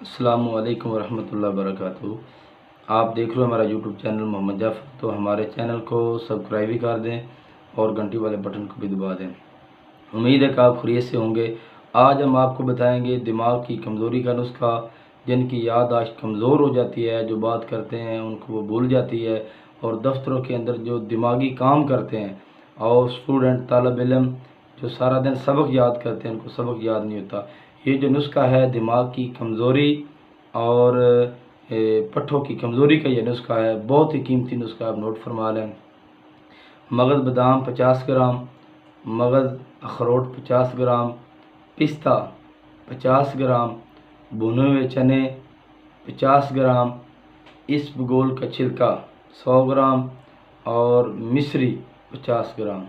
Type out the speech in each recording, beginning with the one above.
السلام علیکم ورحمۃ اللہ وبرکاتہ۔ آپ دیکھ رہے ہو ہمارا یوٹیوب چینل محمد جعفر، تو ہمارے چینل کو سبسکرائب بھی کر دیں اور گھنٹی والے بٹن کو بھی دبا دیں۔ امید ہے کہ آپ خیریت سے ہوں گے۔ آج ہم آپ کو بتائیں گے دماغ کی کمزوری کا نسخہ، جن کی یادداشت کمزور ہو جاتی ہے، جو بات کرتے ہیں ان کو وہ بھول جاتی ہے، اور دفتروں کے اندر جو دماغی کام کرتے ہیں اور اسٹوڈنٹ طالب علم جو سارا دن سبق یاد کرتے ہیں ان کو سبق یاد نہیں ہوتا۔ یہ جو نسخہ ہے دماغ کی کمزوری اور پٹھوں کی کمزوری کا، یہ نسخہ ہے بہت ہی قیمتی نسخہ، آپ نوٹ فرما لیں۔ مغز بادام 50 گرام، مغز اخروٹ 50 گرام، پستہ 50 گرام، بھنے ہوئے چنے 50 گرام، اسپ گول کا چھلکا 100 گرام اور مصری 50 گرام۔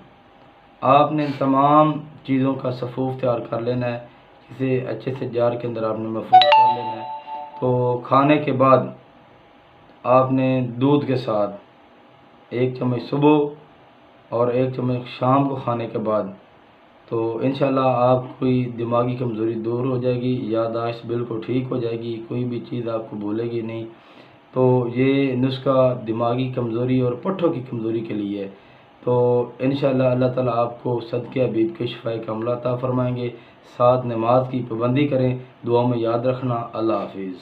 آپ نے ان تمام چیزوں کا صفوف تیار کر لینا ہے، اسے اچھے سے جار کے اندر آپ نے محفوظ کر لینا ہے۔ تو کھانے کے بعد آپ نے دودھ کے ساتھ 1 چمچ صبح اور 1 چمچ شام کو کھانے کے بعد، تو انشاءاللہ آپ کوئی دماغی کمزوری دور ہو جائے گی، یادداشت بالکل ٹھیک ہو جائے گی، کوئی بھی چیز آپ کو بھولے گی نہیں۔ تو یہ نسخہ دماغی کمزوری اور پٹھوں کی کمزوری کے لیے ہے۔ تو انشاءاللہ اللہ تعالیٰ آپ کو صدقہ حبیب کے شفائے کاملہ عطا فرمائیں گے۔ ساتھ نماز کی پابندی کریں، دعاؤں میں یاد رکھنا۔ اللہ حافظ۔